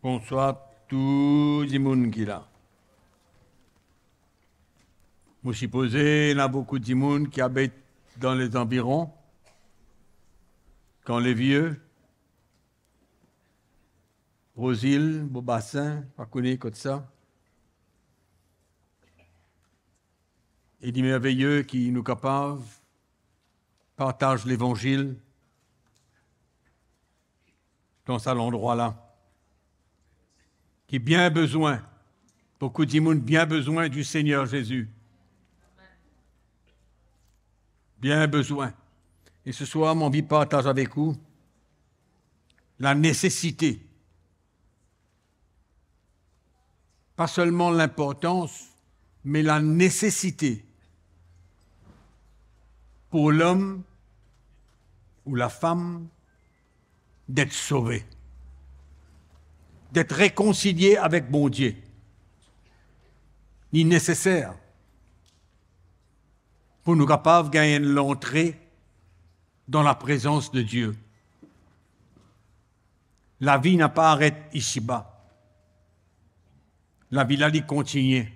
Bonsoir tous les gens qui là. Je suppose qu'il y a beaucoup de gens qui habitent dans les environs, quand les vieux, Rosil, Beaubassin, pas connu comme ça. Et des merveilleux qui nous capables partagent l'évangile dans cet endroit-là. Qui a bien besoin, beaucoup de gens bien besoin du Seigneur Jésus. Bien besoin. Et ce soir, mon vie partage avec vous la nécessité. Pas seulement l'importance, mais la nécessité pour l'homme ou la femme d'être sauvé, d'être réconcilié avec mon Dieu. Il est nécessaire pour nous capables de gagner l'entrée dans la présence de Dieu. La vie n'a pas arrêté ici-bas. La vie là, elle continue.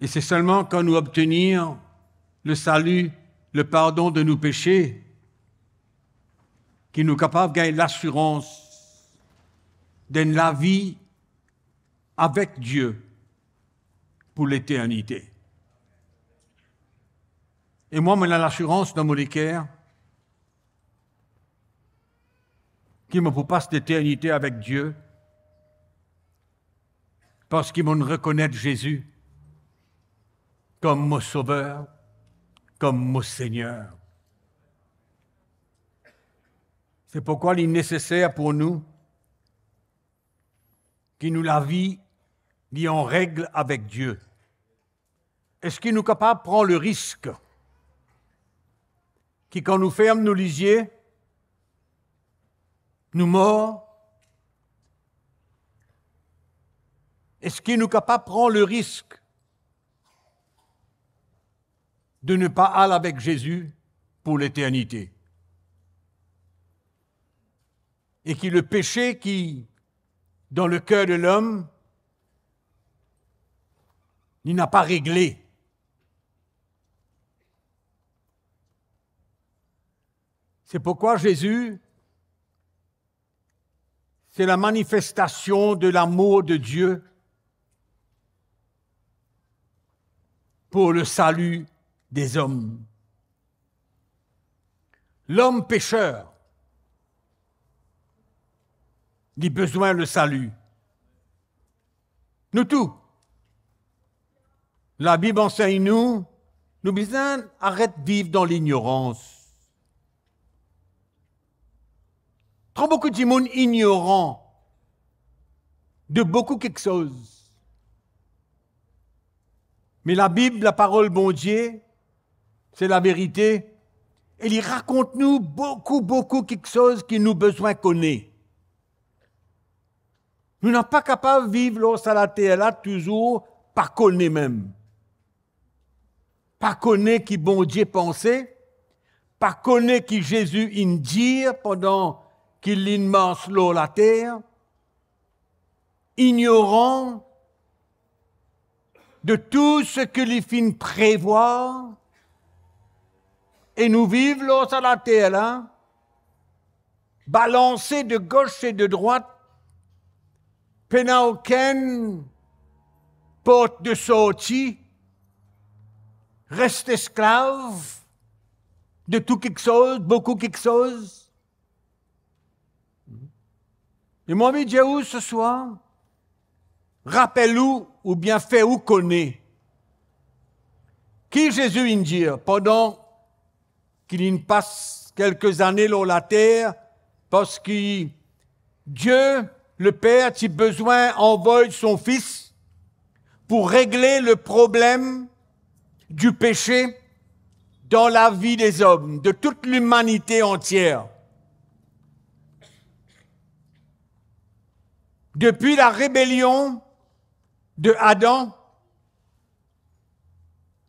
Et c'est seulement quand nous obtenons le salut, le pardon de nos péchés, qui nous capables de gagner l'assurance de la vie avec Dieu pour l'éternité. Et moi, j'ai l'assurance dans mon cœur qu'il me passe l'éternité avec Dieu parce qu'ils me reconnaître Jésus comme mon sauveur, comme mon Seigneur. C'est pourquoi il est nécessaire pour nous que nous la vie en règle avec Dieu. Est-ce qu'il nous est capable de prendre le risque qui, quand nous fermons nos lisiers, nous morts? Est-ce qu'il nous est capable de prendre le risque de ne pas aller avec Jésus pour l'éternité? Et que le péché qui, dans le cœur de l'homme, il n'a pas réglé. C'est pourquoi Jésus, c'est la manifestation de l'amour de Dieu pour le salut des hommes. L'homme pécheur, il a besoin de salut. Nous tous. La Bible enseigne nous besoin arrête de vivre dans l'ignorance. Trop beaucoup de monde ignorant de beaucoup quelque chose. Mais la Bible, la parole bon Dieu, c'est la vérité. Elle y raconte nous beaucoup quelque chose qui nous besoin connaître. Nous n'sommes pas capables de vivre sur la terre là toujours pas connaître même. Pas connaître qui bon Dieu pensait, pas connaître qui Jésus dit pendant qu'il marche sur la terre, ignorant de tout ce que les films prévoient, et nous vivons sur la terre là, balancés de gauche et de droite, n'a aucune porte de sortie, reste esclave de tout quelque chose, beaucoup quelque chose. Et moi, je dis où ce soir, rappelle-vous ou bien fais-vous connaître qui Jésus dit pendant qu'il passe quelques années sur la terre, parce que Dieu, le Père, a besoin envoie son Fils pour régler le problème du péché dans la vie des hommes, de toute l'humanité entière. Depuis la rébellion de Adam,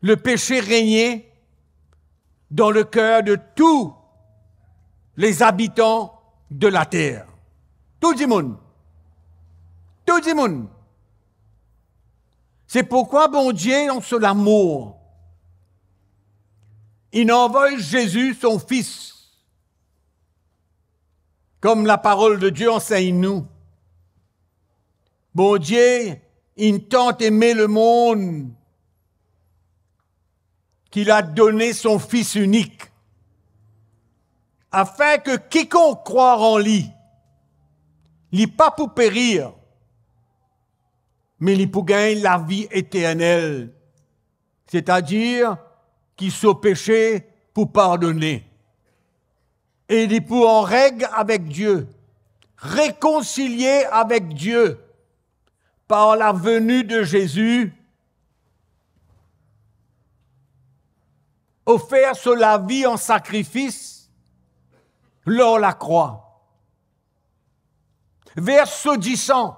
le péché régnait dans le cœur de tous les habitants de la terre. Tout le monde. Tout le monde. C'est pourquoi, bon Dieu, dans son amour, il envoie Jésus, son Fils, comme la parole de Dieu enseigne nous. Bon Dieu, il tant aimé le monde qu'il a donné son Fils unique, afin que quiconque croit en lui, n'est pas pour périr, mais il pour gagner la vie éternelle, c'est-à-dire qu'il s'au péché pour pardonner. Et il est pour en règle avec Dieu, réconcilié avec Dieu par la venue de Jésus, offert sur la vie en sacrifice lors la croix, versodissant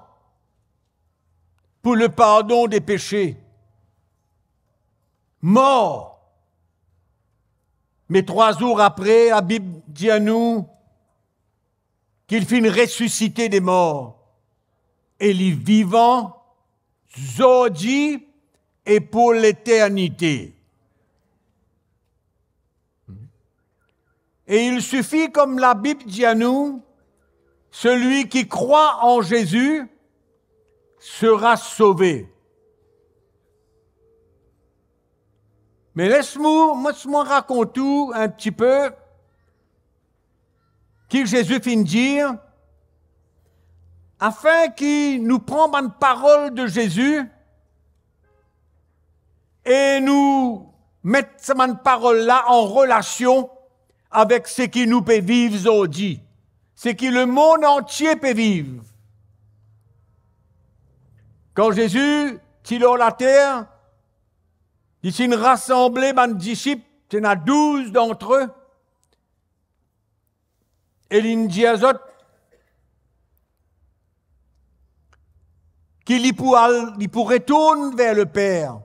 pour le pardon des péchés, mort. Mais 3 jours après, la Bible dit à nous qu'il finit ressusciter des morts. Et les vivants, aujourd'hui et pour l'éternité. Et il suffit, comme la Bible dit à nous, celui qui croit en Jésus sera sauvé. Mais laisse-moi raconter un petit peu qui Jésus finit de dire, afin qu'il nous prenne une parole de Jésus et nous mette cette parole-là en relation avec ce qui nous peut vivre aujourd'hui, ce que le monde entier peut vivre. Quand Jésus est sur la terre, il s'est rassemblé mes disciples, il y en a 12 d'entre eux, et il dit à eux qu'il pourrait retourner vers le Père.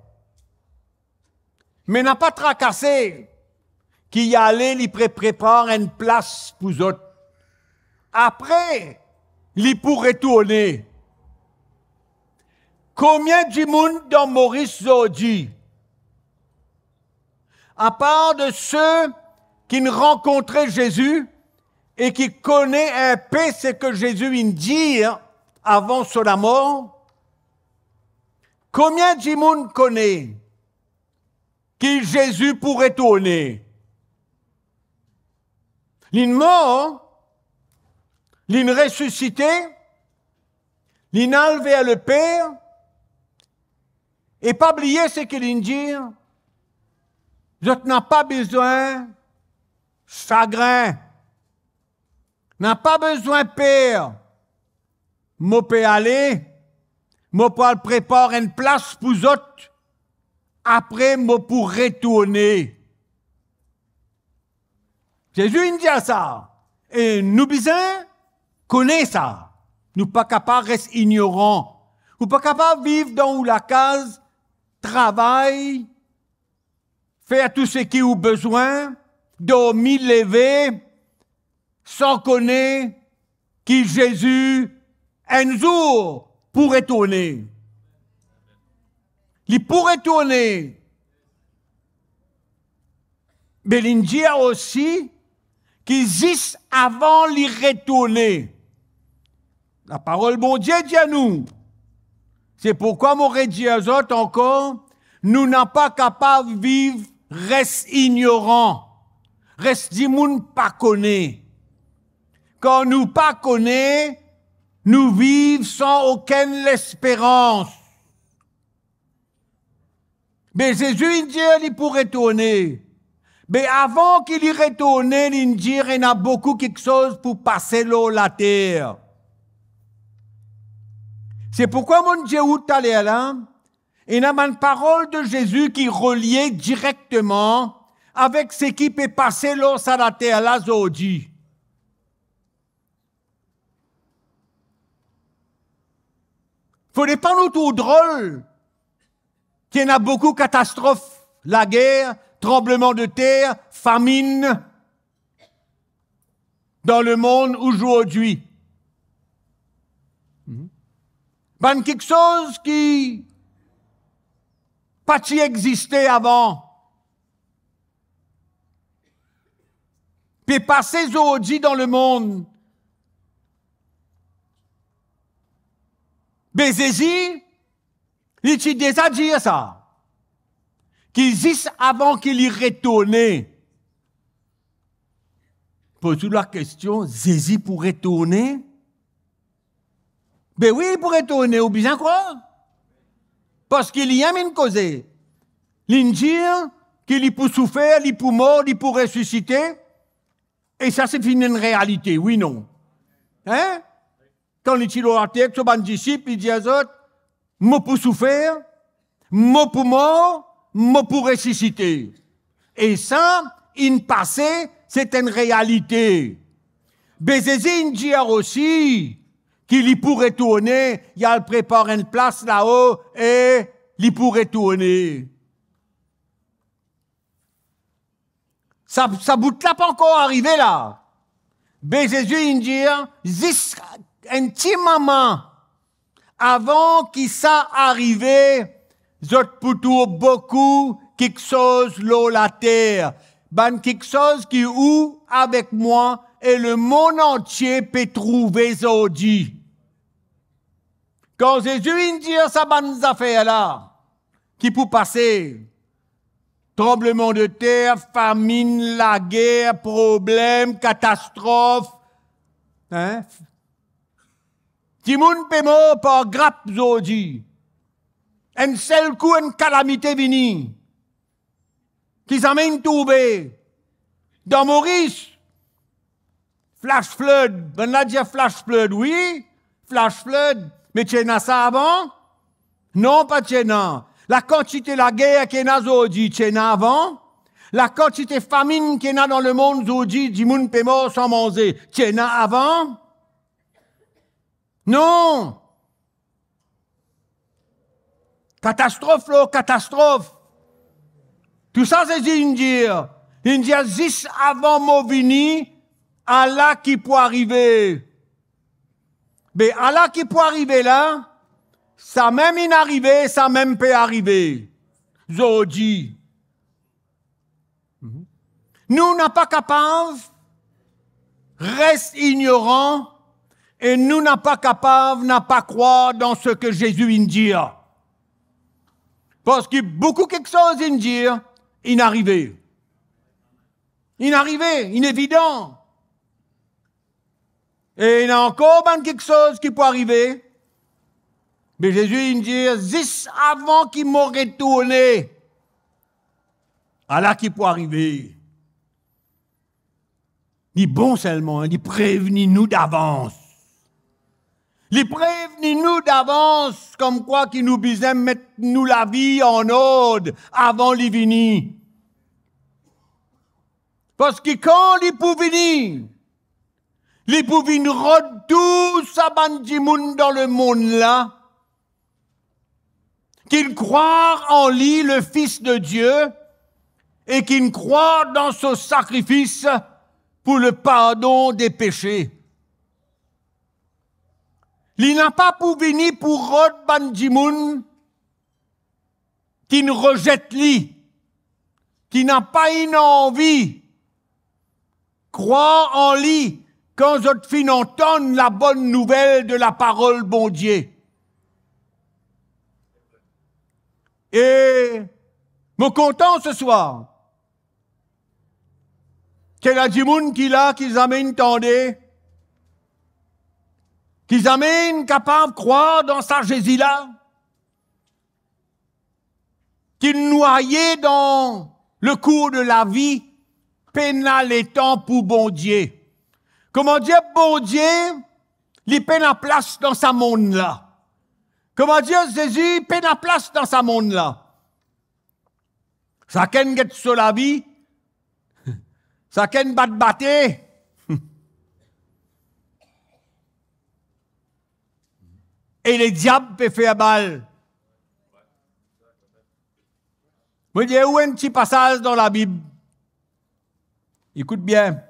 Mais n'a pas tracassé qu'il y allait, il prépare une place pour eux. Après, il pourrait retourner. Combien de monde dans Maurice aujourd'hui, à part de ceux qui ne rencontraient Jésus et qui connaissent un peu ce que Jésus vient dit avant son mort, combien de monde connaît que Jésus pourrait tourner? L'une mort, l'une ressuscité, l'une enlevé à le Père, et pas oublier ce qu'il dit. Je n'ai pas besoin de chagrin, n'a pas besoin de peur. Moi peux aller, moi peux préparer une place pour les autres. Après, moi pour retourner. Jésus il dit ça. Et nous besoin connaître ça. Nous pas capables de rester ignorants. Nous pas capables de vivre dans la case, travail, faire tout ce qui a besoin, dormir, lever, sans connaître qui Jésus, un jour, pourrait tourner. Il pourrait tourner. Mais il dit aussi qu'il existe avant d'y retourner. La parole bon Dieu dit à nous. C'est pourquoi mon dit à eux autres encore, nous n'sommes pas capables de vivre, reste ignorant, reste du monde pas connaît. Quand nous pas connaît, nous vivons sans aucune espérance. Mais Jésus, il dit, il pourrait retourner. Mais avant qu'il y retourne, il dit, il y a beaucoup quelque chose pour passer l'eau la terre. C'est pourquoi mon Dieu, où tu allais là, il y a une parole de Jésus qui est reliée directement avec ce qui peut passer l'eau sur la terre là aujourd'hui. Faudrait pas nous tout drôle qu'il y en a beaucoup de catastrophes, la guerre, tremblement de terre, famine. dans le monde aujourd'hui. Ben, quelque chose qui pas existé avant. Puis passer aujourd'hui dans le monde. Mais Jésus, il a déjà dit ça. Qu'il existe avant qu'il y retourne. Pose-toi la question, Jésus pourrait tourner? Ben oui, il pourrait tourner, ou bien quoi? Parce qu'il y a une cause. Il dit qu'il peut souffrir, il peut mort, il peut ressusciter. Et ça, c'est une réalité, oui, non? Hein? Quand il est dans la terre, son disciple, il dit à eux, moi pour souffrir, moi pour mort, moi pour ressusciter. Et ça, in passé, c'est une réalité. Mais Jésus dit aussi qu'il y pourrait tourner, il prépare une place là-haut et il pourrait tourner. Ça bout là pas encore arrivé là. Mais Jésus il dit, juste un petit moment avant qu'il ça arrive, j'autre plutôt beaucoup quelque chose là la terre. Ben quelque chose qui ou avec moi et le monde entier peut trouver aujourd'hui. Quand Jésus il dit ça bonnes affaires là, qui peut passer. Tremblement de terre, famine, la guerre, problème, catastrophe. Hein? Si moun peut mort par grappe aujourd'hui. Un seul coup, une calamité vini. Qui s'amène trouvé. Dans Maurice, flash flood. Ben là, dit flash flood, oui. Flash flood. Mais tu as ça avant? Non, pas tu as. La quantité de la guerre qu'il y a aujourd'hui, tu as avant. La quantité de famine qu'il y a dans le monde aujourd'hui, du monde peut mort sans manger, tu as avant. Non. Catastrophe, là, catastrophe. Tout ça, c'est une dire. Une dire, juste avant mon vini, Allah qui peut arriver. Mais Allah qui peut arriver là, ça même inarrivé, ça même peut arriver. Aujourd'hui. Nous n'sommes pas capables, reste ignorants, et nous n'sommes pas capables, n'a pas croire dans ce que Jésus dit. Parce que beaucoup quelque chose in dire, inarrivé. Inarrivé, inévident. Et il y a encore quelque chose qui peut arriver. Mais Jésus, il dit, juste avant qu'il m'aurait tourné, Allah qui peut arriver. Il est bon seulement, il prévenit nous d'avance. Il prévenit nous d'avance, comme quoi qu'il nous besoin mettre nous la vie en ordre avant les venir. Parce que quand il peut venir, il peut venir rôder tout ça bandimoun dans le monde là, qu'il croit en lui, le Fils de Dieu, et qu'il croit dans ce sacrifice pour le pardon des péchés. Il n'a pas pour venir pour rod bandimoun qui ne rejette lui, qui n'a pas une envie. Croire en lui quand votre fin entend la bonne nouvelle de la parole bon Dieu. Et me content ce soir qu'il y a des gens qui amènent tendez, qui amènent capables de croire dans sa Jésus-là, qui noyaient dans le cours de la vie, pénal étant pour bon Dieu. Comment dire bon Dieu, il peine la place dans sa monde là. Comment dire Jésus peine la place dans sa monde là. Ça ken get sur la vie, ça ken battre. Et les diables peuvent faire balle. Moi, je dis, où un petit passage dans la Bible? Écoute bien.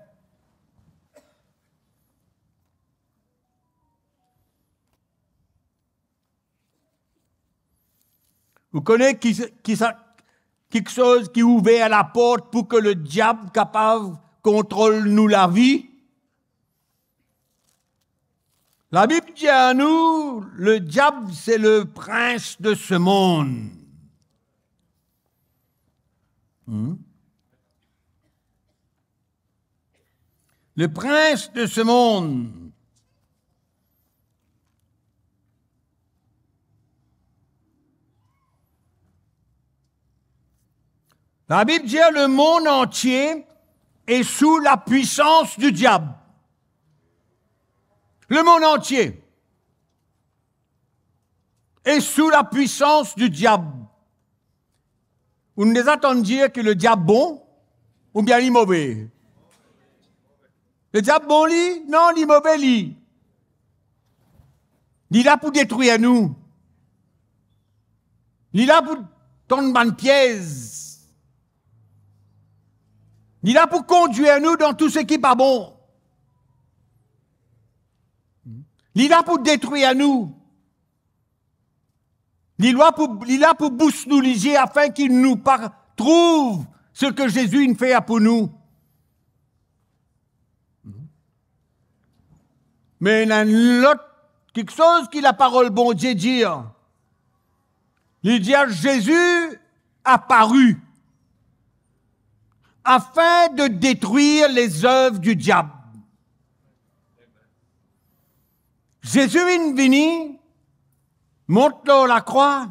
Vous connaissez quelque chose qui ouvert à la porte pour que le diable capable contrôle nous la vie? La Bible dit à nous, le diable c'est le prince de ce monde. Le prince de ce monde. La Bible dit que le monde entier est sous la puissance du diable. Le monde entier est sous la puissance du diable. Vous nous attendez dire que le diable bon ou bien il est mauvais? Le diable bon lit? Non, il est mauvais lit. Il est là pour détruire nous. Il est là pour tendre une pièce. Il est là pour conduire nous dans tout ce qui n'est pas bon. Il est là pour détruire nous. Il est là pour booster nous les yeux afin qu'il nous trouve ce que Jésus fait pour nous. Mais il y a l'autre, quelque chose que la parole bon Dieu dit. Il dit à Jésus apparu afin de détruire les œuvres du diable. Jésus est venu, monte la croix,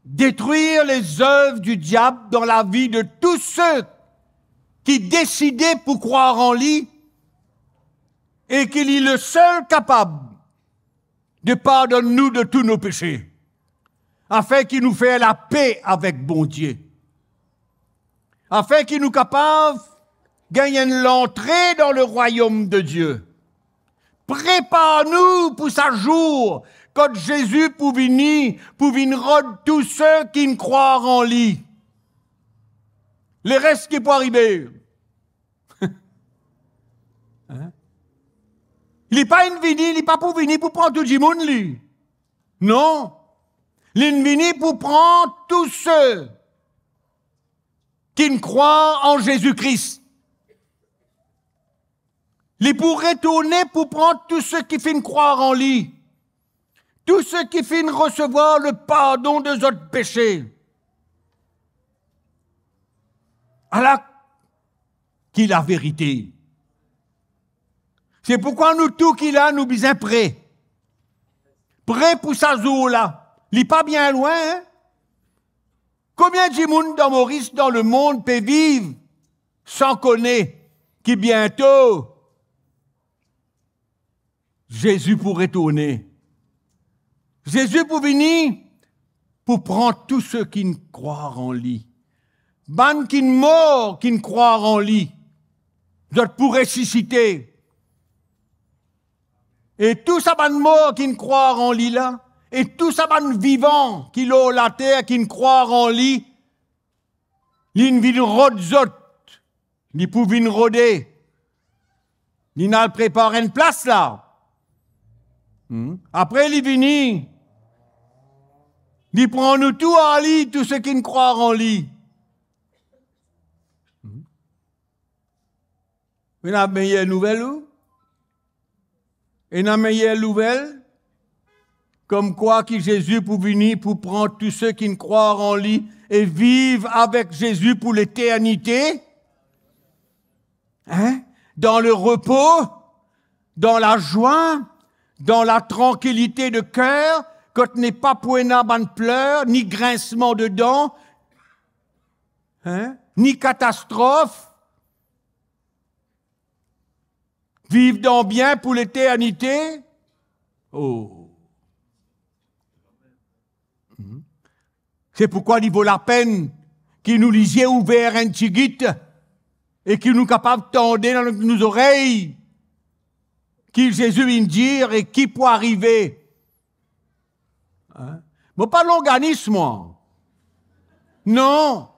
détruire les œuvres du diable dans la vie de tous ceux qui décidaient pour croire en lui et qu'il est le seul capable de pardonner nous de tous nos péchés, afin qu'il nous fasse la paix avec bon Dieu, afin qu'il nous capable de gagner l'entrée dans le royaume de Dieu. Prépare-nous pour ce jour, quand Jésus pour venir rendre tous ceux qui ne croient en lui. Les restes qui peuvent arriver. Hein? Il n'est pas venu, il n'est pas pour venir pour prendre tout le monde, lui. Non. Il est venu pour prendre tous ceux qui ne croient en Jésus-Christ. Il est pour retourner pour prendre tous ceux qui finissent croire en lui. Tous ceux qui finissent recevoir le pardon de leurs péchés. Alors, qui est la vérité. C'est pourquoi nous tous qui là, nous sommes prêts. Prêts pour sa jour-là. Il n'est pas bien loin, hein? Combien de monde dans Maurice, dans le monde, peut vivre sans connaître qui bientôt Jésus pour retourner. Jésus pour venir pour prendre tous ceux qui ne croient en lui. Ban qui ne mort, qui ne croient en lui. D'autres pour ressusciter. Et tous ces ban morts qui ne croient en lui là, et tous ces ban vivants qui l'ont la terre, qui ne croient en lui, ils ne viennent rôder autres, ils peuvent venir rôder. Ils n'ont préparé une place là. Après, il est venu. Il prend nous tout en lui, tous ceux qui ne croient en lui. Vous avez une meilleure nouvelle ou? Une meilleure nouvelle? Comme quoi que Jésus pour venir pour prendre tous ceux qui ne croient en lui et vivre avec Jésus pour l'éternité. Hein? Dans le repos, dans la joie, dans la tranquillité de cœur, quand n'est pas poignard de pleurs, ni grincement de dents, hein? Ni catastrophe. Vivre dans bien pour l'éternité. Oh. C'est pourquoi il vaut la peine qu'il nous lisiez ouvert un petit guide et qu'il nous capable de tendre dans nos oreilles qui Jésus vient dire et qui peut arriver. Hein? Moi, pas l'organisme, moi. Non.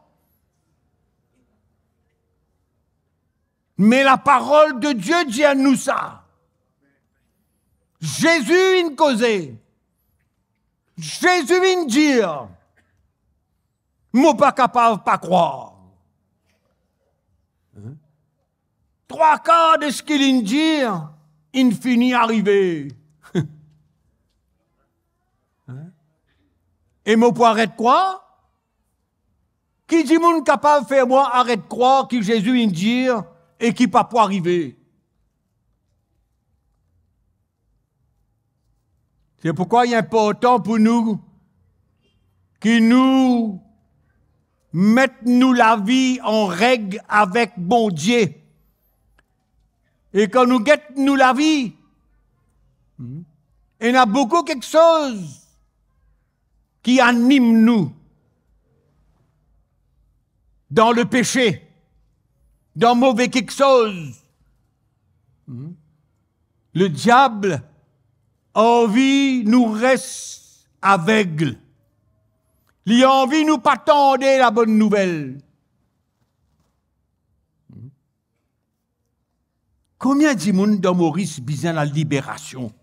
Mais la parole de Dieu dit à nous ça. Jésus, il causait. Jésus vient dire, moi pas capable de pas croire. Trois quarts de ce qu'il vient dire, il finit arriver. Et moi pour arrêter de croire? Qui dit moun capable de faire moi arrête de croire que Jésus vient dire et qui pas pour arriver? C'est pourquoi il est important pour nous que nous mettons la vie en règle avec bon Dieu. Et quand nous guettons la vie, il y a beaucoup quelque chose qui anime nous dans le péché, dans mauvais quelque chose. Le diable a envie nous reste aveugles. Il a envie nous pas tendre la bonne nouvelle. Combien de monde dans Maurice besoin la libération,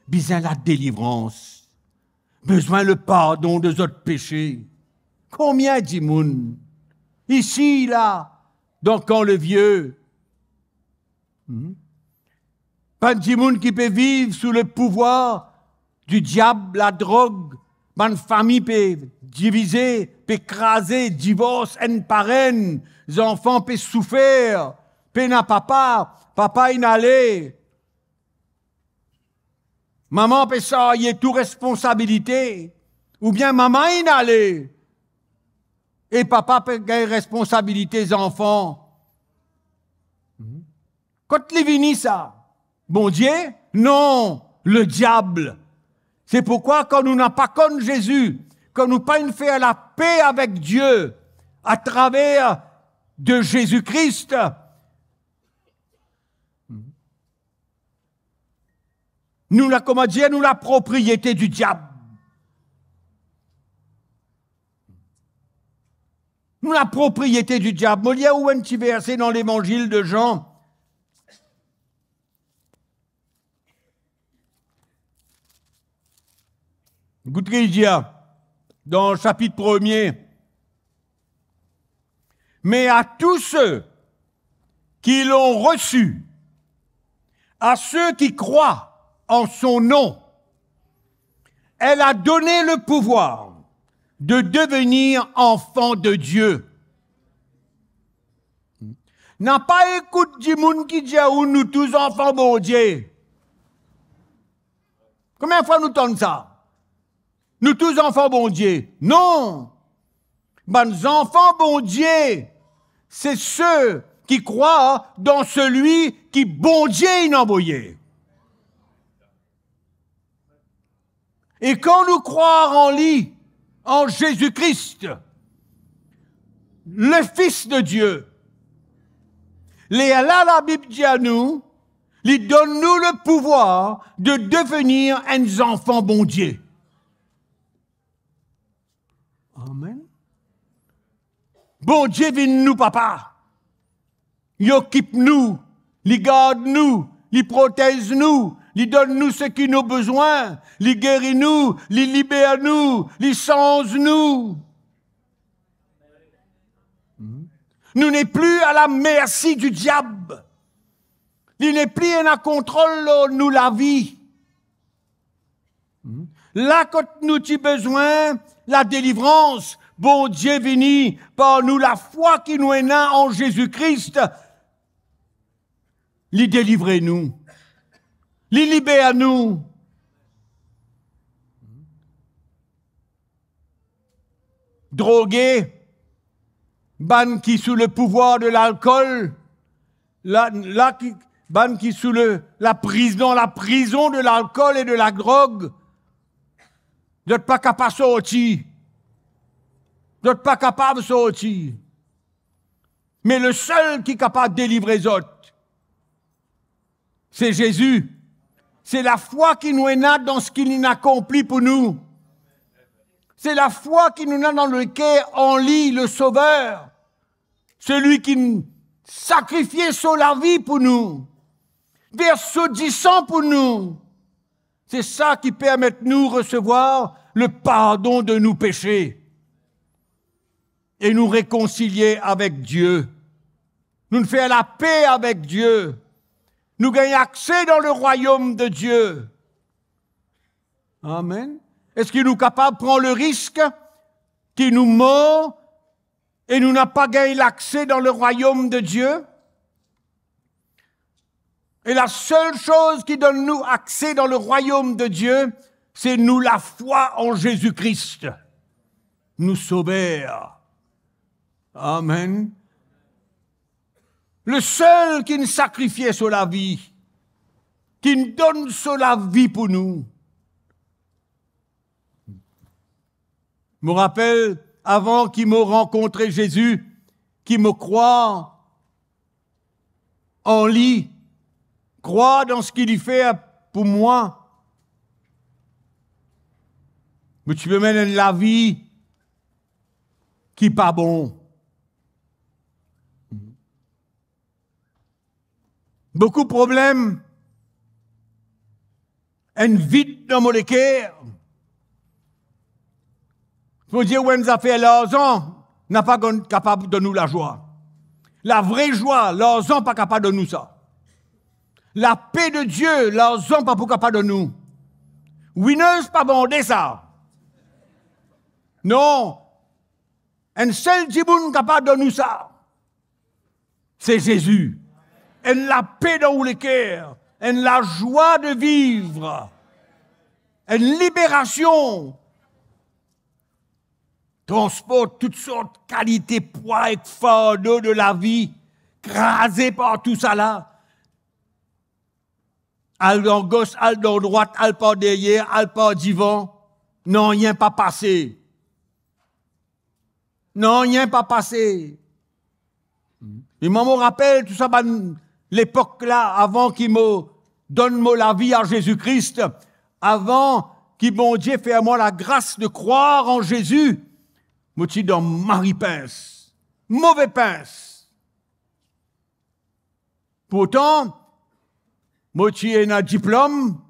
besoin la délivrance, besoin le pardon de autres péchés? Combien de monde? Ici, là, dans Camp le Vieux. Pas de monde qui peut vivre sous le pouvoir du diable, la drogue. Pas de famille peut diviser, peut écraser, divorce, haine par haine. Les enfants peuvent souffrir. Peut n'a papa, papa il n'allait. Maman peut ça, il y a toute responsabilité. Ou bien maman il n'allait. Et papa peut gagner responsabilité des enfants. Quand il vini ça? Bon Dieu? Non, le diable. C'est pourquoi quand nous n'avons pas connu Jésus, quand nous pas fait la paix avec Dieu à travers de Jésus-Christ, nous la, comment dire, nous la propriété du diable. Nous la propriété du diable. Il y a où un petit verset dans l'évangile de Jean? Écoutez, il dit, dans le chapitre 1er, mais à tous ceux qui l'ont reçu, à ceux qui croient en son nom, elle a donné le pouvoir de devenir enfants de Dieu. N'a pas écoute du monde qui dit à nous tous enfants bon Dieu. Combien de fois nous tentons ça? Nous tous enfants bon Dieu. Non! Ben, enfants bon Dieu, c'est ceux qui croient dans celui qui bon Dieu a envoyé. Et quand nous croyons en lui, en Jésus-Christ, le Fils de Dieu, là, la Bible dit à nous, il donne-nous le pouvoir de devenir un enfant bon Dieu. Amen. Bon Dieu vient nous, papa. Il occupe nous, il garde nous, il protège nous, il donne nous ce qui nous besoin, il guérit nous, il libère nous, il change nous. Nous n'est plus à la merci du diable. Il n'est plus en contrôle de nous la vie. Là, quand nous avons besoin, la délivrance, bon Dieu béni par nous la foi qui nous est née en Jésus-Christ, lui délivrez nous, lui libère nous. Drogué, ban qui sous le pouvoir de l'alcool, ban qui sous la prison de l'alcool et de la drogue, vous n'êtes pas capable de sortir. Vous n'êtes pas capable de sortir. Mais le seul qui est capable de délivrer les autres, c'est Jésus. C'est la foi qui nous est née dans ce qu'il a accompli pour nous. C'est la foi qui nous est née dans le cœur en lui, le Sauveur. Celui qui sacrifiait sur la vie pour nous. Verse du sang pour nous. C'est ça qui permet de nous recevoir le pardon de nos péchés et nous réconcilier avec Dieu. Nous faire la paix avec Dieu. Nous gagner accès dans le royaume de Dieu. Amen. Est-ce qu'il nous est capable de prendre le risque qui nous mord et nous n'a pas gagné l'accès dans le royaume de Dieu? Et la seule chose qui donne nous accès dans le royaume de Dieu, c'est nous la foi en Jésus-Christ, nous sauveur. Amen. Le seul qui nous sacrifiait sur la vie, qui nous donne sur la vie pour nous. Je me rappelle, avant qu'il m'ait rencontré Jésus, qu'il me croit en lui, croit dans ce qu'il fait pour moi. Mais tu veux mener la vie qui n'est pas bon. Beaucoup de problèmes, un vide dans mon cœur. Il faut dire, ouais, nous a fait l'argent, n'a pas capable de nous la joie. La vraie joie, l'argent pas capable de nous ça. La paix de Dieu, l'argent pas capable de nous. Winners pas bandé ça. Non. Un seul tiboun capable de nous ça. C'est Jésus. Et la paix dans le cœur, et la joie de vivre, une libération. Transporte toutes sortes de qualités, poids et fardeaux de la vie, crasés par tout ça là. Al dans gauche, al dans droite, al par derrière, al par devant. Non, rien pas passé. Non, rien pas passé. Et moi, me rappelle tout ça, l'époque là, avant qu'il me donne la vie à Jésus-Christ, avant qu'il, mon Dieu, fait à moi la grâce de croire en Jésus, moi, je suis dans Marie-Pince, mauvais pince. Pourtant, moi, je suis un diplôme,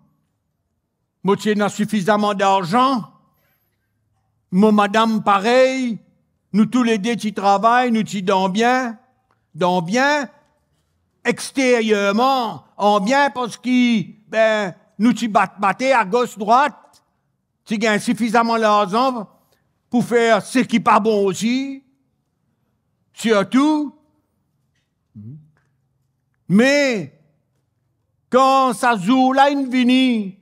moi, je suis suffisamment d'argent, moi, madame, pareil, nous tous les deux qui travaillons, nous qui dans bien, extérieurement, en bien parce que, nous qui battons à gauche-droite, tu gagnes suffisamment d'argent pour faire ce qui n'est pas bon aussi, surtout. Mais, quand ça joue là, une vini,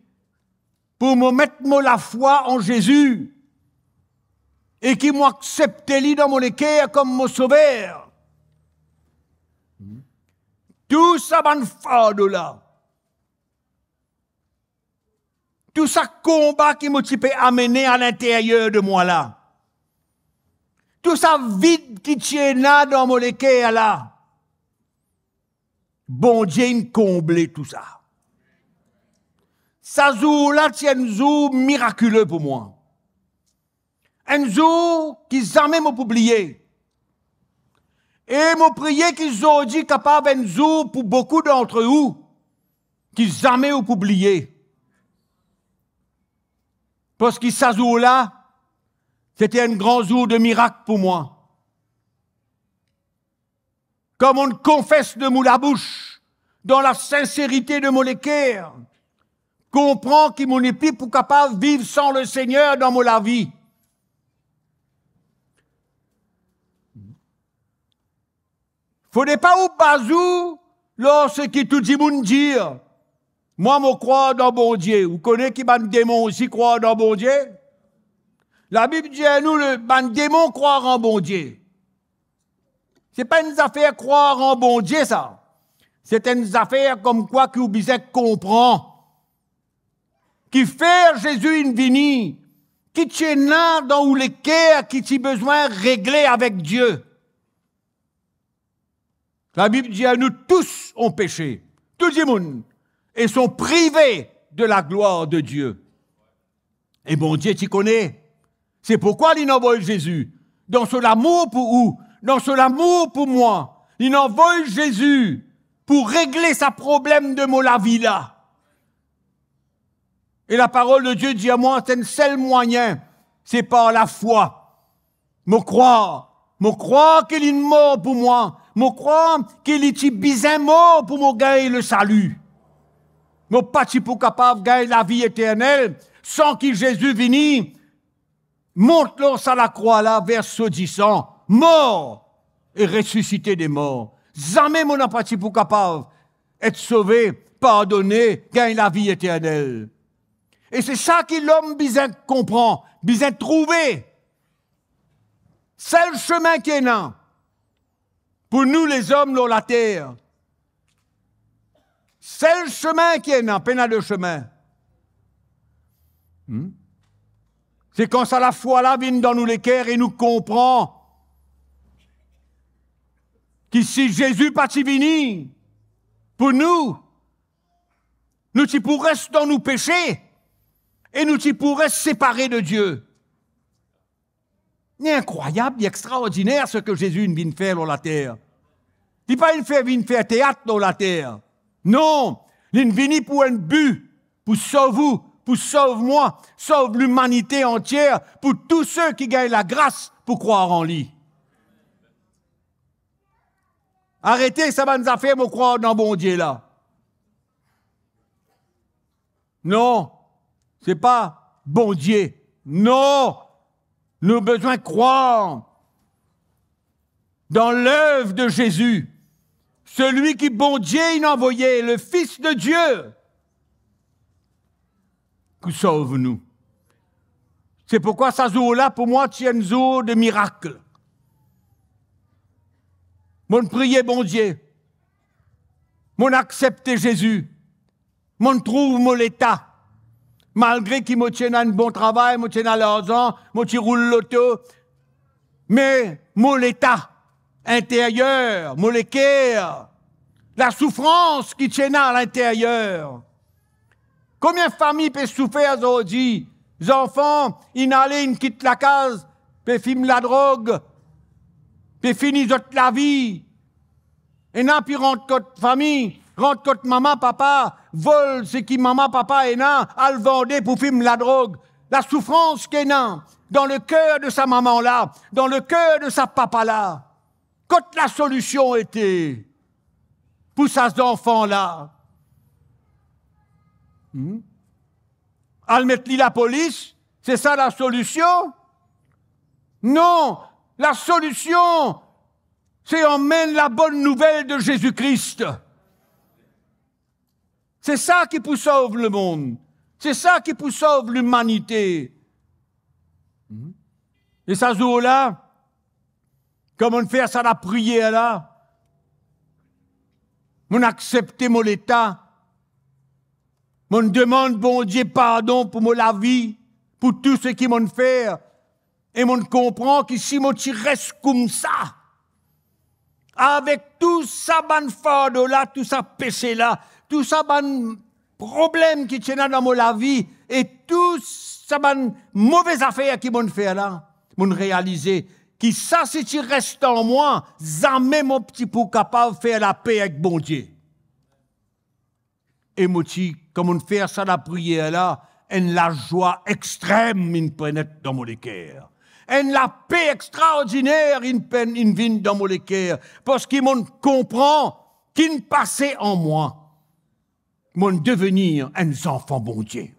pour me mettre la foi en Jésus, et qui m'accepte lui dans mon cœur comme mon sauveur, tout ça va fardeau là, tout ça combat qui m'a amené à l'intérieur de moi là, tout ça vide qui tient là dans mon cœur là, bon Dieu me comble tout ça. Ça jour là tient un jour miraculeux pour moi. Un jour qui jamais m'a oublié. Et m'a prié qu'ils ont dit capable un jour pour beaucoup d'entre vous qui jamais ont oublié. Parce que ce jour-là, c'était un grand jour de miracle pour moi. Comme on confesse de la bouche, dans la sincérité de mon cœur, comprend qu'il m'en est plus pour capable de vivre sans le Seigneur dans ma vie. Faudrait pas ou bazou lorsque tout le monde dit moi je crois dans bon Dieu. Vous connaissez qui ban démon aussi croire dans bon Dieu? La Bible dit à nous le ban démon croire en bon Dieu. C'est pas une affaire croire en bon Dieu ça. C'est une affaire comme quoi que vous bisez comprend. Qui fait Jésus une vini, qui tient là dans le cœur qui a besoin de régler avec Dieu. La Bible dit à nous tous ont péché, tous les monde, et sont privés de la gloire de Dieu. Et bon Dieu, tu connais. C'est pourquoi il envoie Jésus. Dans son amour pour vous, dans son amour pour moi, il envoie Jésus pour régler sa problème de la vie là. Et la parole de Dieu dit à moi, c'est le seul moyen, c'est par la foi. Me croire qu'il est mort pour moi. Me croire qu'il est bien mort pour me gagner le salut. Me pas pour capable de gagner la vie éternelle sans que Jésus vienne, monte l'os à la croix là, verset 10, mort et ressuscité des morts. Jamais mon n'a pas pour capable d'être sauvé, pardonné, gagner la vie éternelle. Et c'est ça que l'homme besoin comprend, besoin trouver. C'est le chemin qui est là. Pour nous les hommes sur la terre. C'est le chemin qui est là, peine de chemin. C'est quand ça la foi là vient dans nous les cœurs et nous comprend que si Jésus pas venu pour nous t'y pourrons dans nos péchés et nous t'y pourrons séparer de Dieu. C'est incroyable, extraordinaire ce que Jésus vient faire sur la terre. Il n'est pas venu faire théâtre dans la terre. Non, il est venu pour un but, pour sauver vous, pour sauver moi, sauver l'humanité entière, pour tous ceux qui gagnent la grâce pour croire en lui. Arrêtez, ça va nous faire me croire dans bon Dieu là. Non, c'est pas bon Dieu. Non, nous avons besoin de croire dans l'œuvre de Jésus. Celui qui, bon Dieu, il a envoyé, le Fils de Dieu, qui sauve nous. C'est pourquoi ça jour-là, pour moi, c'est un jour de miracle. Mon prier, bon Dieu. Mon accepter Jésus. Mon trouve mon l'état. Malgré qu'il me tienne à un bon travail, me tienne à l'argent, me roule l'auto. Mais mon l'état intérieur, mon cœur, la souffrance qui tient à l'intérieur. Combien de familles peuvent souffrir aujourd'hui? Les enfants, ils n'allaient, ils quittent la case, puis fument la drogue, puis finissent la vie. Et non, puis rentre contre famille, rentre contre maman, papa, vole ce qui maman, papa est là, à le vendre pour fumer la drogue. La souffrance qui est là, dans le cœur de sa maman-là, dans le cœur de sa papa-là. Quand la solution était pour ces enfants-là, à mettre la police, c'est ça la solution? Non, la solution, c'est emmène la bonne nouvelle de Jésus-Christ. C'est ça qui peut sauver le monde. C'est ça qui peut sauver l'humanité. Et ça jour-là, comme on fait ça la prière là, on accepte mon état, on demande bon Dieu pardon pour la vie, pour tout ce qui m'ont fait, et on comprend que si on reste comme ça, avec tout ça ban fardeau là, tout ça péché là, tout ça ban problème qui tient dans la vie, et tout ça ban mauvaise affaire qui m'ont fait là, m'ont réalisé que ça, si tu restes en moi, jamais mon petit pour capable de faire la paix avec bon Dieu. Et moi, comme on fait ça la prière là, en la joie extrême, il pénètre dans mon cœur. En la paix extraordinaire, il vient dans mon cœur. Parce qu'il m'en comprend qu'il passait en moi. Mon devenir un enfant bon Dieu.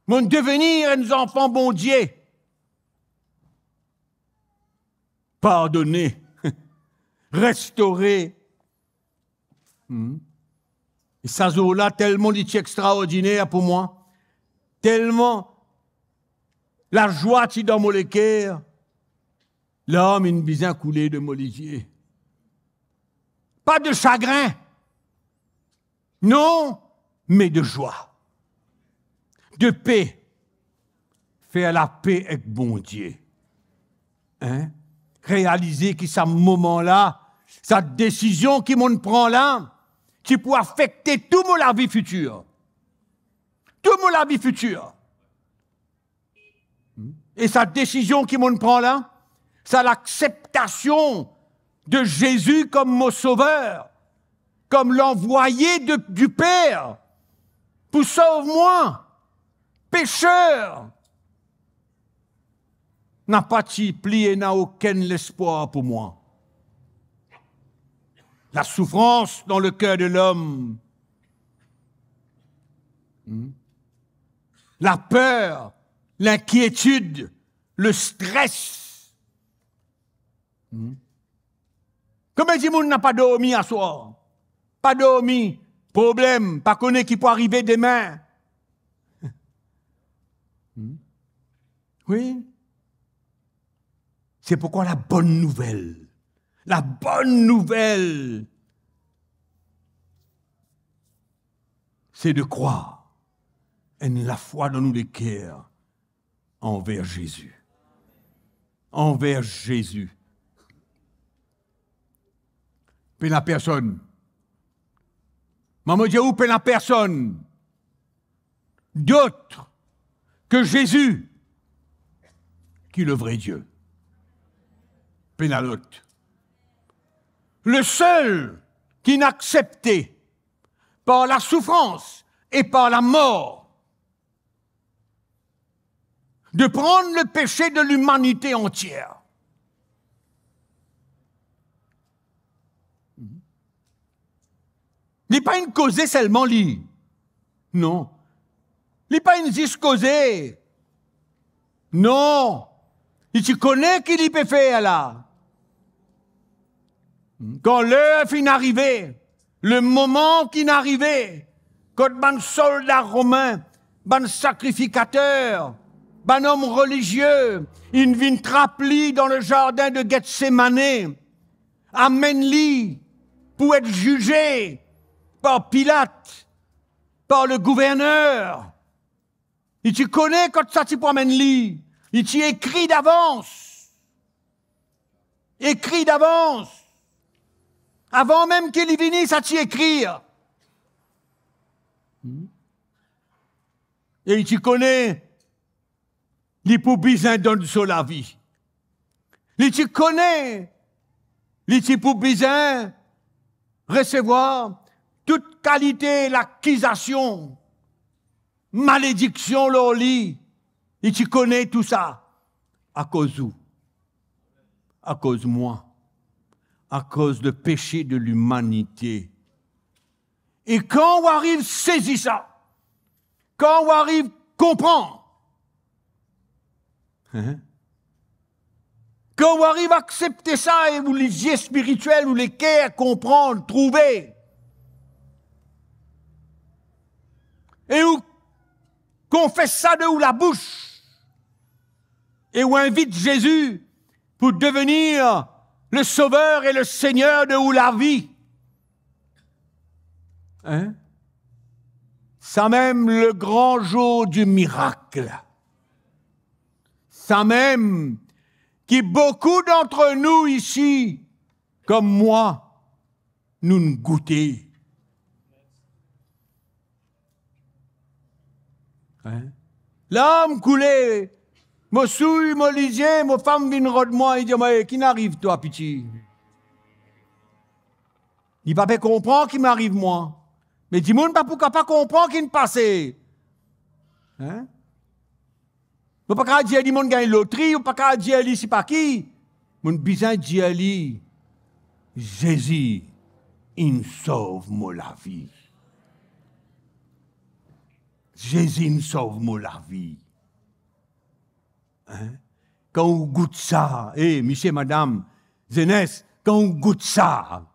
Mon devenir un enfant bon Dieu. Pardonner, restaurer. Et ça jour-là, tellement dit extraordinaire pour moi, tellement la joie qui dans mon cœur, l'homme une besoin coulé de mon yeux. Pas de chagrin, non, mais de joie, de paix, faire la paix avec bon Dieu. Hein? Réaliser que ce moment-là, cette décision qui m'on prend là, qui peut affecter toute la vie future. Toute la vie future. Et cette décision qui m'on prend là, c'est l'acceptation de Jésus comme mon sauveur, comme l'envoyé du Père, pour sauve-moi, pécheur. N'a pas plié, n'a aucun espoir pour moi. La souffrance dans le cœur de l'homme, la peur, l'inquiétude, le stress. Combien de monde n'a pas dormi à soir? Pas dormi, problème, pas connaît qui peut arriver demain. Oui. C'est pourquoi la bonne nouvelle, c'est de croire en la foi dans nous les cœurs envers Jésus. Envers Jésus. Puis la personne. Maman dit où peut la personne d'autre que Jésus qui est le vrai Dieu. Pénalote. Le seul qui n'a accepté par la souffrance et par la mort de prendre le péché de l'humanité entière. Il n'est pas une causée seulement lui. Non. Il n'est pas une juste causée. Non. Et tu connais qui il peut faire là. Quand l'heure finit d'arriver, le moment qui est arrivé, quand un soldat romain, un sacrificateur, un homme religieux, il vient trapper dans le jardin de Gethsémané, amène-lui pour être jugé par Pilate, par le gouverneur. Et tu connais quand ça tu amène lui. Il t'y écrit d'avance. Écrit d'avance. Avant même qu'il y vienne, ça t'y écrire. Et tu connais, les pour besoin donner sur la vie. Et tu connais, les pour besoin recevoir toute qualité, l'accusation, malédiction, leur lit. Et tu connais tout ça. À cause où? À cause de moi. À cause du péché de l'humanité. Et quand on arrive à saisir ça, quand on arrive à comprendre, quand on arrive à accepter ça, et vous les yeux spirituels, ou les cœurs, comprendre, trouver, et où qu'on fait ça de ou la bouche, et où invite Jésus pour devenir le Sauveur et le Seigneur de ou la vie. Ça même le grand jour du miracle. Ça même qui beaucoup d'entre nous ici, comme moi, nous ne goûtons. L'âme coulée, mon souille, mon lisier, mon femme vient de moi, il dit, mais qui n'arrive toi, pitié? Il ne peut pas comprendre qui m'arrive moi. Mais dis moi pas pour pas comprendre qui ne passe. Hein? On ne peut pas dire que mon gagne loterie, on ne peut pas dire que c'est pas qui. Mon besoin dire que Jésus, il sauve moi la vie. Jésus nous sauve moi la vie. Hein? Quand on goûte ça, monsieur, madame, jeunesse, quand on goûte ça,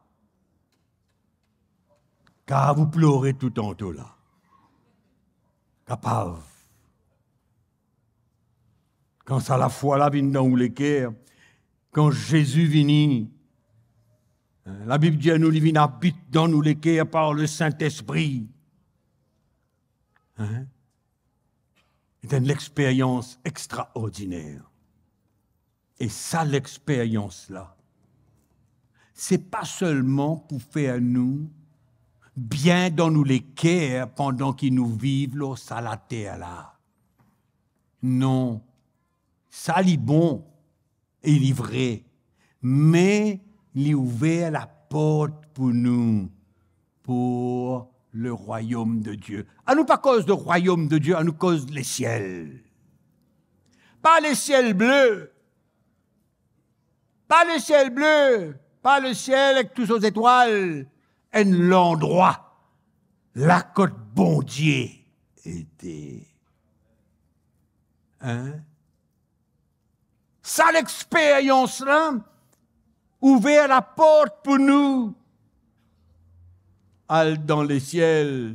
car vous pleurez tout en tout là. Capable. Quand ça la foi là vient dans les cœurs, quand Jésus vient, la Bible dit à nous, il vient habite dans nous les cœurs par le Saint-Esprit. C'est une expérience extraordinaire. Et ça, l'expérience-là, c'est pas seulement pour faire nous bien dans nous les cœurs pendant qu'ils nous vivent là, ça la terre là. Non, ça l'est bon et il est vrai, mais il ouvert la porte pour nous, pour le royaume de Dieu. À nous pas cause de royaume de Dieu, à nous cause les ciels. Pas les ciels bleus. Pas le ciel bleu. Pas le ciel avec toutes aux étoiles. Et l'endroit. La côte bon Dieu était. Hein? Ça, l'expérience-là, ouvert la porte pour nous. Al dans les ciels.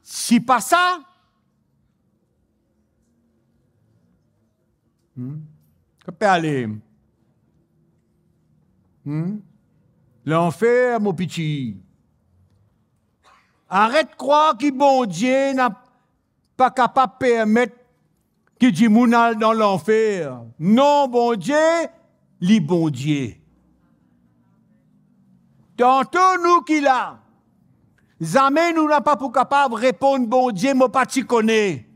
Si pas ça, que peut aller? L'enfer, mon petit. Arrête de croire que bon Dieu n'a pas capable de permettre que du monde aille dans l'enfer. Non, bon Dieu, li bon Dieu. Tantôt nous qui là, jamais nous n'a pas pour capable de répondre bon Dieu, moi pas t'y connais.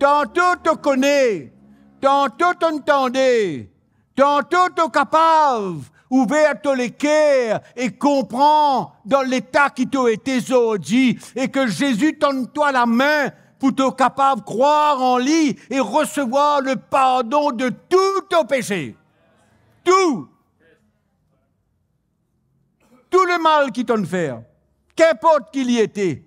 Tantôt te connais, tantôt t'entendais, tantôt t'es capable ouvert les cœurs et comprends dans l'état qui t'a été aujourd'hui et que Jésus tend toi la main pour te capable de croire en lui et recevoir le pardon de tous tes péchés. Tout. Tout le mal qu'il t'en fait, qu'importe qu'il y était.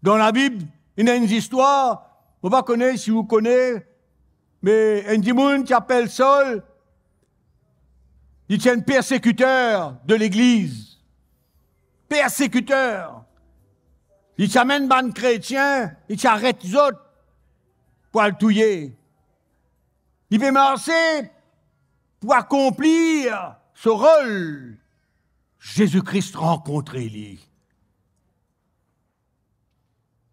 Dans la Bible, il y a une histoire, on va connaître si vous connaissez, mais un démon qui appelle Saul, il tient un persécuteur de l'Église. Persécuteur. Il t'amène ban chrétien, il t'arrête les autres pour le tuer. Il veut marcher pour accomplir ce rôle. Jésus-Christ rencontrait lui.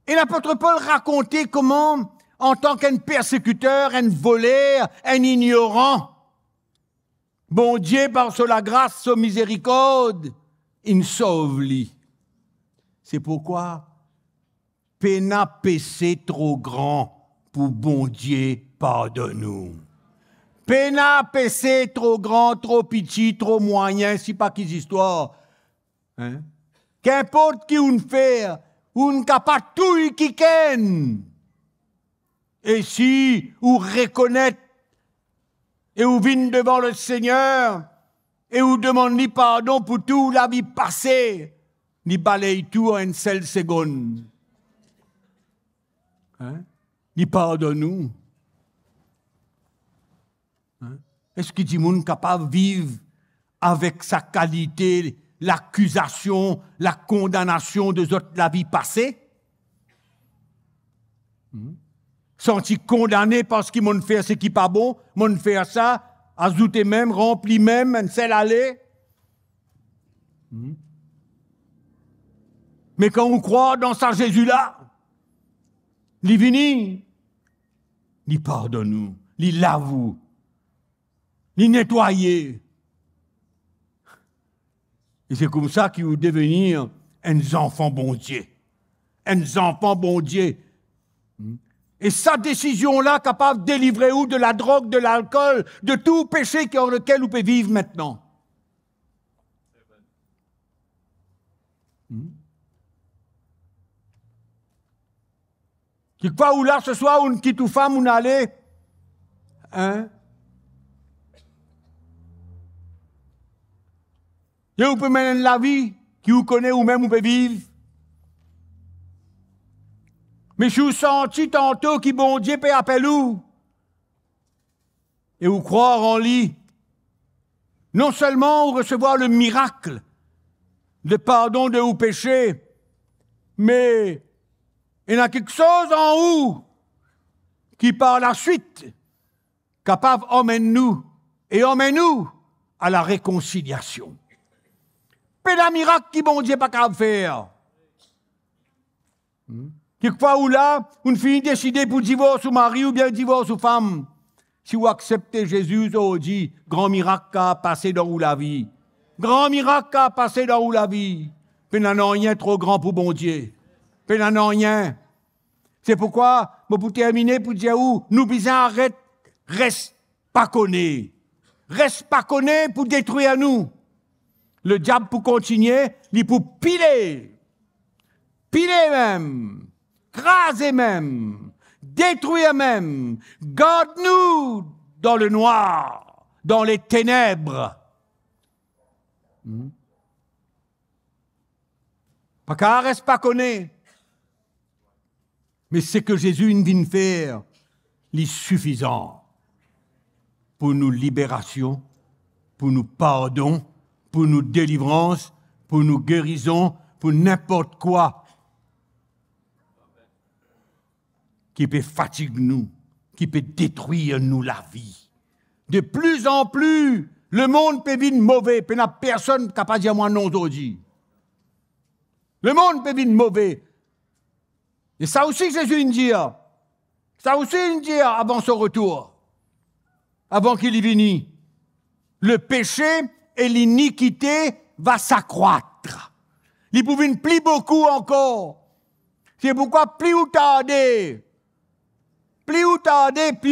Et l'apôtre Paul racontait comment, en tant qu'un persécuteur, un voleur, un ignorant, bon Dieu, par sa grâce, sa miséricorde, il sauve lui. C'est pourquoi pena péché trop grand pour bon Dieu pardonne-nous. Pena péché trop grand, trop petit, trop moyen, si pas qu'ils histoires. Hein? Qu'importe qui on fait, on capable tout qui ken. Et si on reconnaît et on vient devant le Seigneur et on demande lui pardon pour tout la vie passée, ni balaye tout en une seule seconde. Hein? Ni pardonne-nous. Hein? Est-ce qu'il dit monde capable de vivre avec sa qualité, l'accusation, la condamnation de la vie passée? Sont-ils condamnés parce qu'ils m'ont fait ce qui n'est pas bon, m'ont fait ça, ajouté même, rempli même, un seul aller? Mais quand on croit dans ça Jésus-là, il vient, il pardonne-nous, il l'avoue, il nettoie. Et c'est comme ça qu'il va devenir un enfant bon Dieu. Un enfant bon Dieu. Et sa décision-là, capable de délivrer ou de la drogue, de l'alcool, de tout péché dans lequel on peut vivre maintenant. Quelquefois où là, ce soir, on quitte ou femme, on allait, hein? Et vous pouvez mener la vie qui vous connaît ou même vous pouvez vivre. Mais je vous senti tantôt qui bon Dieu peut appeler vous. Et vous croire en lui. Non seulement vous recevoir le miracle de pardon de vos péchés, mais il y a quelque chose en vous qui par la suite capable d'emmener-nous et emmène-nous à la réconciliation. C'est un miracle qui bon Dieu pas capable de faire. Quelquefois où là, une fille décide pour divorce ou mari ou bien divorce ou femme. Si vous acceptez Jésus, vous dit, grand miracle qui a passé dans la vie. Grand miracle qui a passé dans la vie. Puis n'en a rien trop grand pour bon Dieu. Puis n'en a rien. C'est pourquoi, pour terminer, pour dire où, nous bisons arrête, reste pas connu. Reste pas connu pour détruire nous. Le diable pour continuer, il pour piler même, craser même, détruire même. Garde-nous dans le noir, dans les ténèbres. Pas qu'à reste pas connaît. Mais c'est que Jésus vient faire, il est suffisant pour nous libération, pour nous pardon, pour nous délivrance, pour nous guérison, pour n'importe quoi qui peut fatiguer nous, qui peut détruire nous la vie. De plus en plus, le monde peut venir mauvais, puis il n'y a personne qui n'a pas dit à moi non aujourd'hui. Le monde peut venir mauvais. Et ça aussi, Jésus dit. Ça aussi, il dit avant son retour, avant qu'il y vienne. Le péché et l'iniquité va s'accroître. Il pouvait plus beaucoup encore. C'est pourquoi plus vous tardez, plus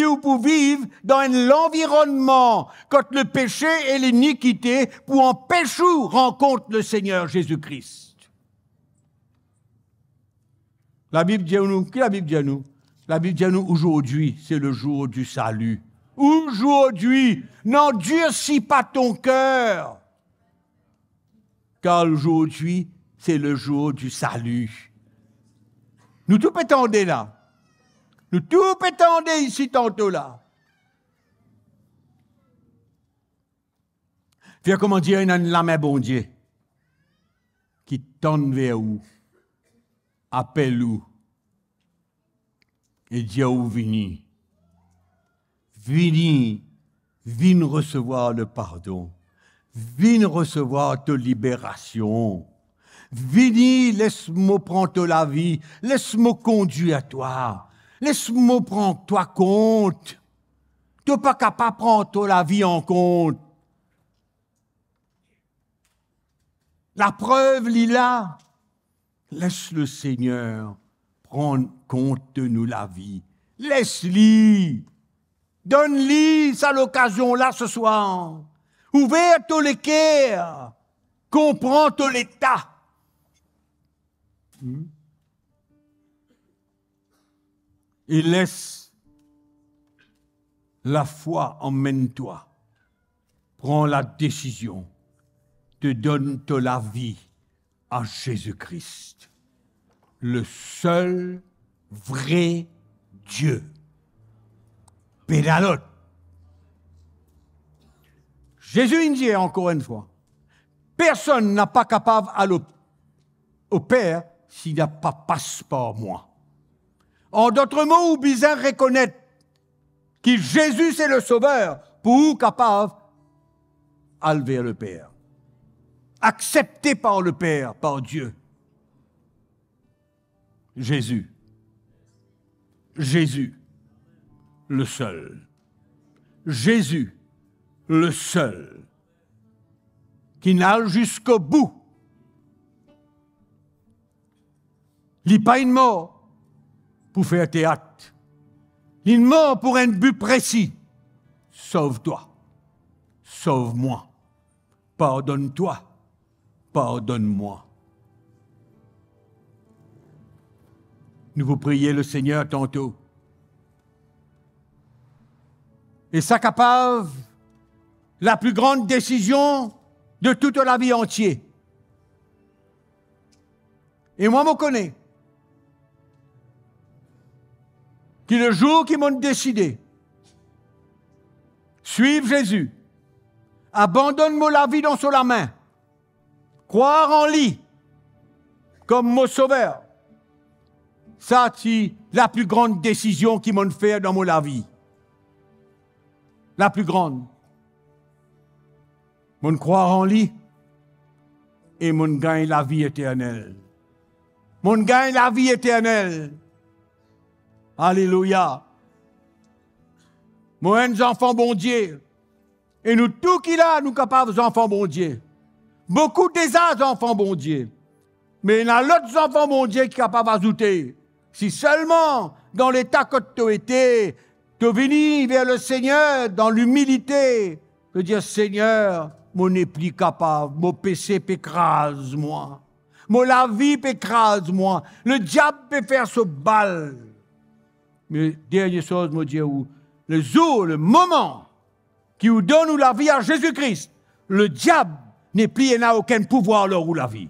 vous pouvez vivre dans l'environnement quand le péché et l'iniquité pour empêcher rencontre le Seigneur Jésus-Christ. La Bible dit à nous, qui la Bible dit à nous? La Bible dit à nous, aujourd'hui, c'est le jour du salut. Aujourd'hui, n'endurcis pas ton cœur, car aujourd'hui, c'est le jour du salut. Nous tout pétendez là. Nous tout pétendez ici tantôt là. Faire comment dire, il y a la main bon Dieu qui tend vers vous, appelle vous et dit à vous, venez, viens recevoir le pardon, viens recevoir ta libération. Viens, laisse-moi prendre la vie, laisse-moi conduire à toi, laisse-moi prendre toi compte. Tu n'es pas capable de prendre la vie en compte. La preuve, Lila, laisse le Seigneur prendre compte de nous la vie. Laisse-lui. Donne-lui ça l'occasion là ce soir. Ouvre tous les cœurs. Comprends tout l'état. Et laisse la foi emmène-toi. Prends la décision. Te donne la vie à Jésus-Christ. Le seul vrai Dieu. Pédalote. Jésus dit encore une fois, personne n'a pas capable d'aller au Père s'il n'y a pas passeport moi. En d'autres mots, vous besoin reconnaître que Jésus c'est le Sauveur pour vous capable d'aller vers le Père. Accepté par le Père, par Dieu. Jésus. Jésus, le seul. Jésus, le seul. Qui n'aille jusqu'au bout. Il n'est pas une mort pour faire théâtre. Il est une mort pour un but précis. Sauve-toi. Sauve-moi. Pardonne-toi. Pardonne-moi. Nous vous prions le Seigneur tantôt. Et ça capable la plus grande décision de toute la vie entière. Et moi, je connais que le jour qu'ils m'ont décidé, suivre Jésus, abandonne-moi la vie dans la main, croire en lui comme mon sauveur, ça, c'est la plus grande décision qu'ils m'ont fait dans la vie. La plus grande. Mon croire en lui et mon gagne la vie éternelle. Mon gagne la vie éternelle. Alléluia. Moi, un enfant bon Dieu. Et nous, tout qu'il a, nous capables d'enfants bon Dieu. Beaucoup des enfants bon Dieu. Mais il y a l'autre enfant bon Dieu qui est capable d'ajouter. Si seulement, dans l'état que tu étais, tu es venu vers le Seigneur dans l'humilité, de dire, Seigneur, mon n'est plus capable, mon péché pécrase moi. Mon la vie pécrase moi. Le diable peut faire ce bal. Mais dernière chose, mon Dieu, le jour, le moment qui vous donne la vie à Jésus-Christ, le diable n'est plus, il n'a aucun pouvoir là où la vie.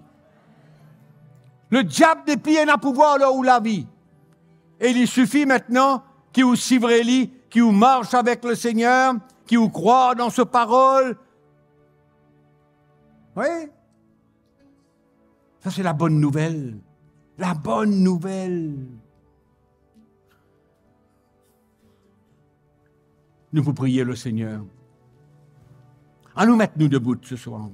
Le diable n'est plus, il n'a pouvoir là où la vie. Et il suffit maintenant qu'il vous suive, qu'il vous marche avec le Seigneur, qu'il vous croit dans sa parole. Oui. Ça, c'est la bonne nouvelle. La bonne nouvelle. Nous vous prions le Seigneur. À nous mettre nous debout ce soir.